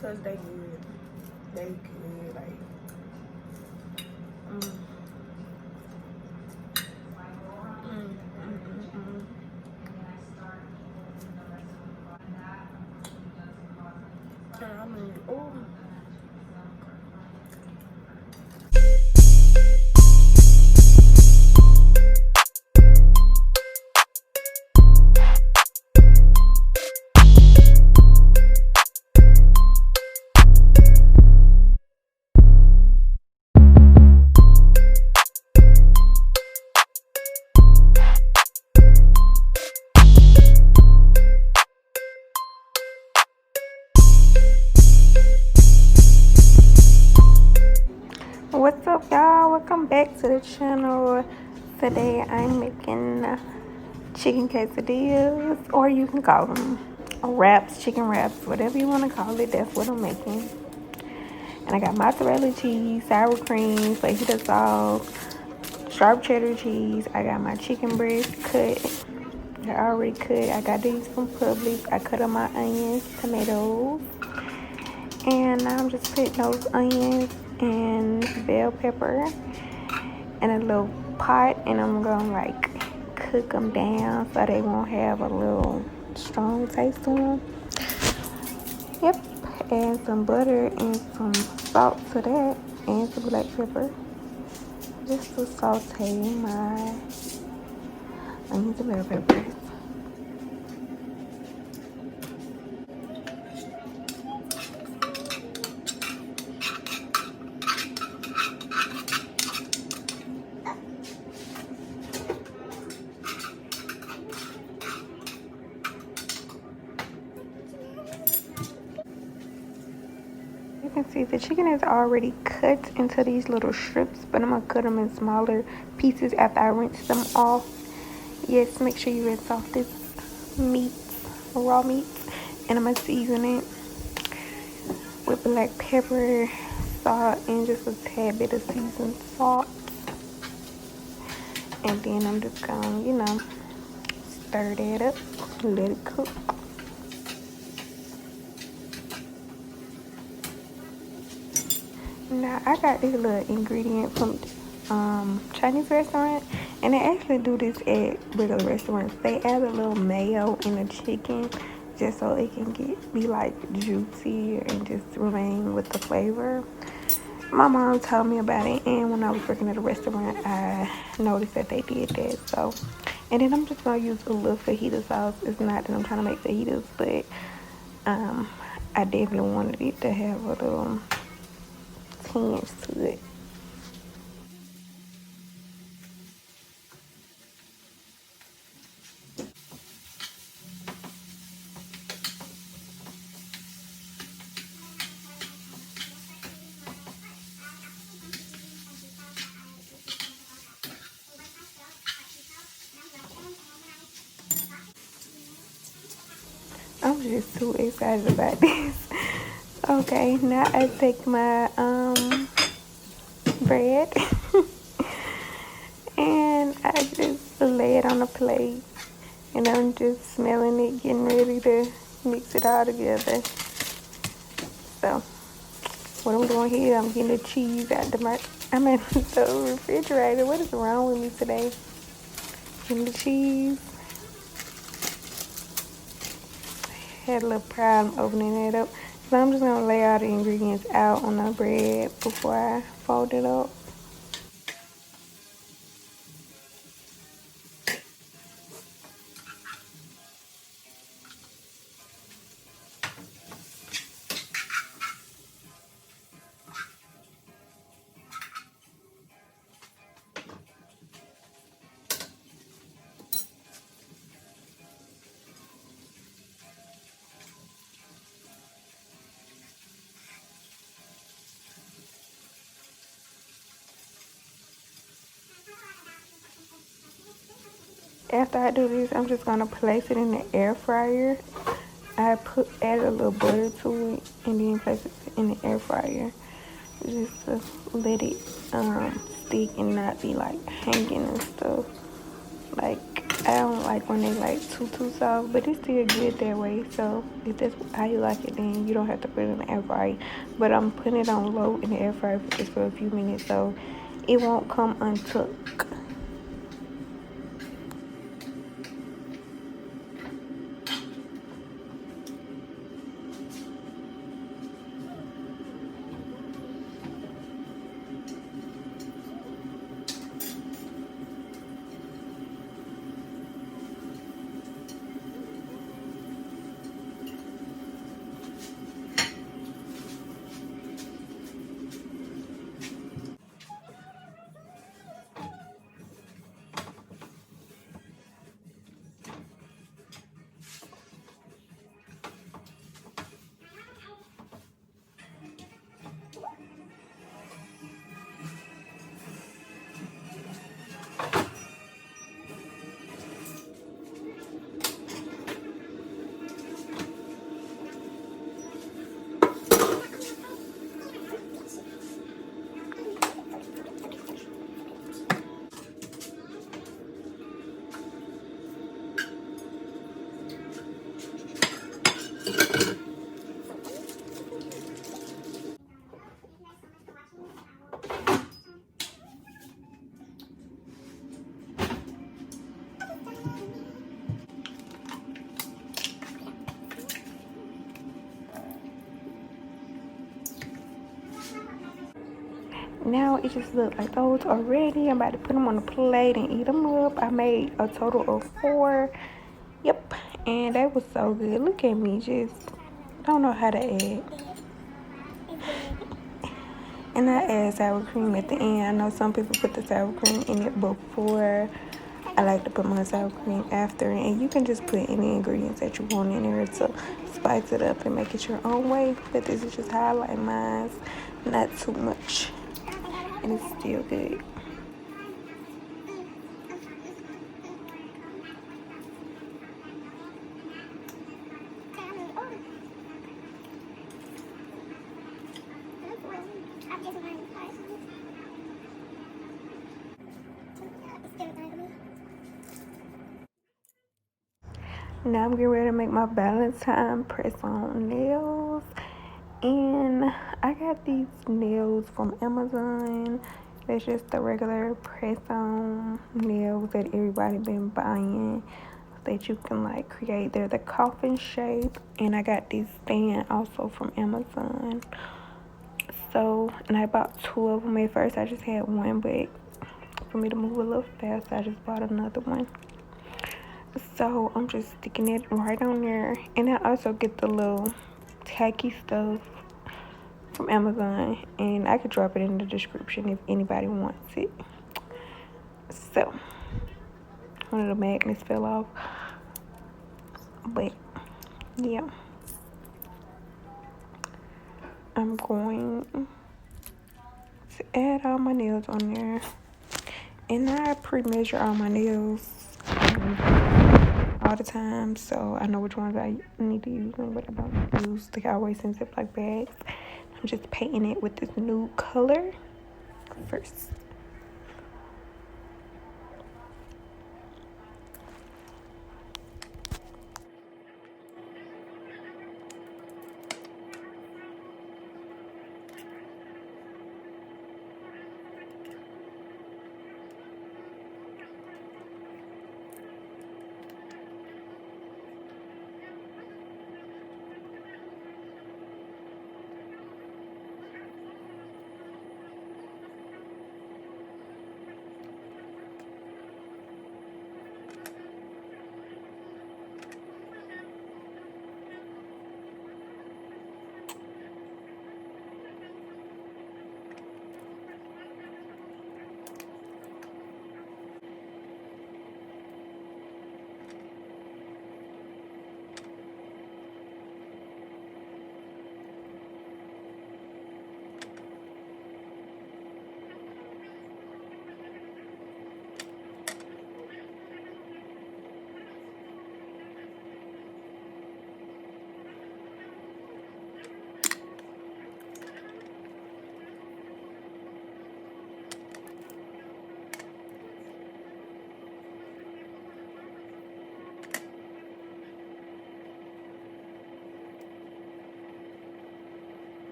Cause they good. They good. Like, mm. I mean, oh. What's up, y'all? Welcome back to the channel. Today I'm making chicken quesadillas, or you can call them wraps, chicken wraps, whatever you want to call it. That's what I'm making. And I got mozzarella cheese, sour cream, fajita sauce, sharp cheddar cheese. I got my chicken breast cut. They're already cut. I got these from Publix. I cut up my onions, tomatoes, and now I'm just putting those onions and bell pepper in a little pot, and I'm gonna like cook them down so they won't have a little strong taste to them. Yep, add some butter and some salt to that, and some black pepper, just to saute my onions and bell peppers. You can see the chicken is already cut into these little strips, but I'm gonna cut them in smaller pieces after I rinse them off. Yes, make sure you rinse off this meat, raw meat, and I'm gonna season it with black pepper, salt, and just a tad bit of seasoned salt. And then I'm just gonna, stir that up, let it cook. Now I got this little ingredient from Chinese restaurant, and they actually do this at regular restaurants. They add a little mayo in the chicken just so it can be like juicy and just remain with the flavor. My mom told me about it, and when I was working at a restaurant, I noticed that they did that. So, and then I'm just gonna use a little fajita sauce. It's not that I'm trying to make fajitas, but I definitely wanted it to have a little tinge to it. I'm just too excited about this. Okay, now I take my bread and I just lay it on a plate, and I'm just smelling it, getting ready to mix it all together. So what I'm doing here, I'm getting the cheese out I'm in the refrigerator. What is wrong with me today? Getting the cheese. Had a little problem opening it up. So I'm just gonna lay all the ingredients out on the bread before I fold it up. After I do this, I'm just gonna place it in the air fryer. Add a little butter to it, and then place it in the air fryer just to let it stick and not be like hanging and stuff. Like I don't like when they like too soft, but it's still good that way. So if that's how you like it, then you don't have to put it in the air fryer. But I'm putting it on low in the air fryer for just for a few minutes, so it won't come uncooked. Now it just looks like those are ready. I'm about to put them on a plate and eat them up. I made a total of 4. Yep, and they was so good. Look at me, just don't know how to add. And I add sour cream at the end. I know some people put the sour cream in it before. I like to put my sour cream after, and you can just put any ingredients that you want in there to spice it up and make it your own way. But this is just how I like mine, not too much, and it's still good. Now I'm getting ready to make my Valentine press-on nails. And I got these nails from Amazon. That's just the regular press-on nails that everybody been buying that you can like create. They're the coffin shape. And I got this stand also from Amazon. So, and I bought 2 of them at first. I just had one, but for me to move a little fast, I just bought another one. So I'm just sticking it right on there. And I also get the little tacky stuff from Amazon, and I could drop it in the description if anybody wants it. So one of the magnets fell off, but yeah, I'm going to add all my nails on there. And I pre-measure all my nails all the time, so I know which ones I need to use and what I don't use. Like I always in Ziploc bags. I'm just painting it with this nude color first.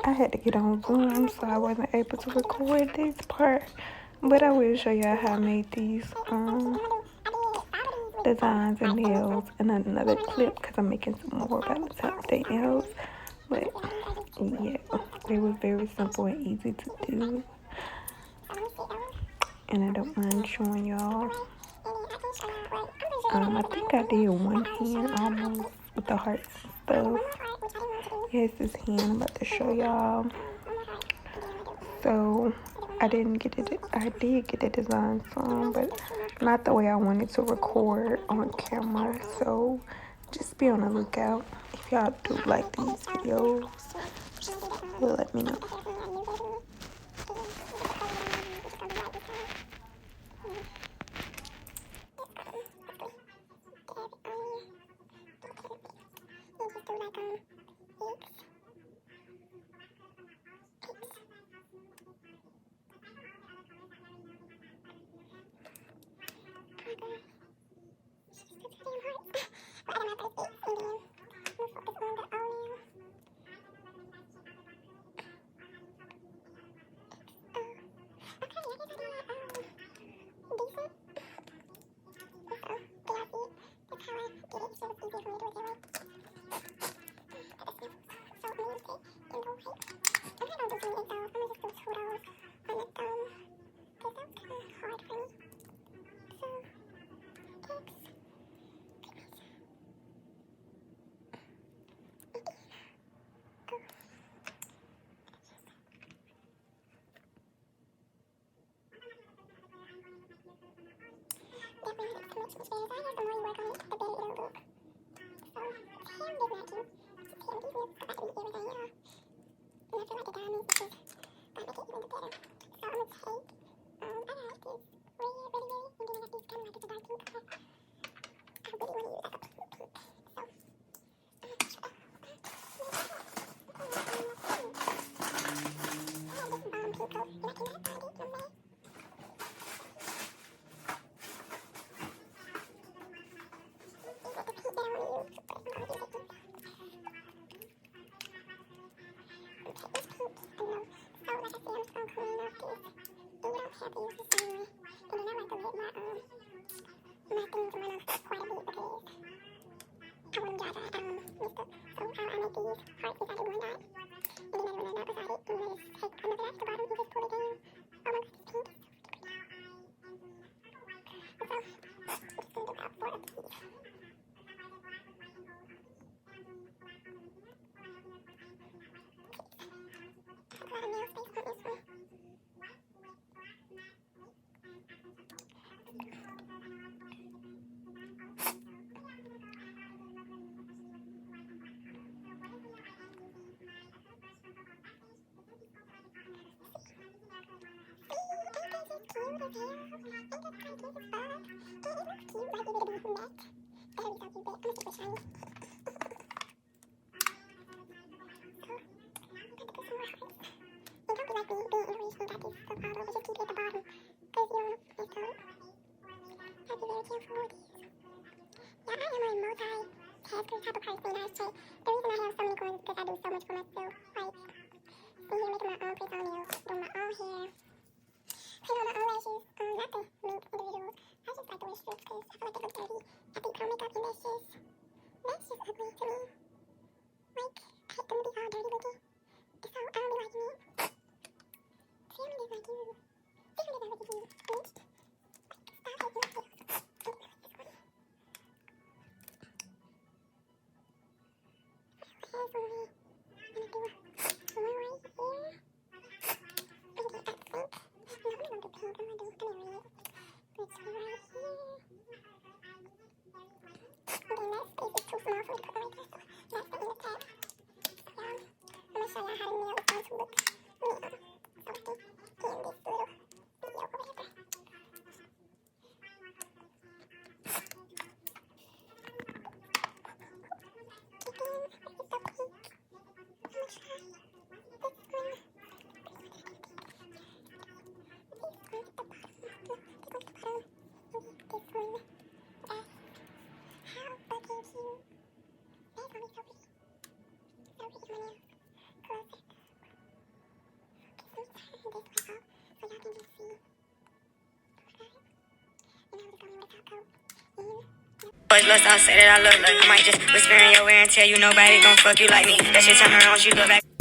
I had to get on Zoom, so I wasn't able to record this part. But I will show y'all how I made these designs and nails in another clip because I'm making some more by the time they nails. But yeah, it was very simple and easy to do. And I don't mind showing y'all. I think I did one hand almost with the hearts and stuff. Here's this hand I'm about to show y'all. So I did get the design some, but not the way I wanted to record on camera. So just be on the lookout. If y'all do like these videos, just let me know. Let's all say that I look like I might just whisper in your ear and tell you nobody gon' fuck you like me. That shit turn around, you look back.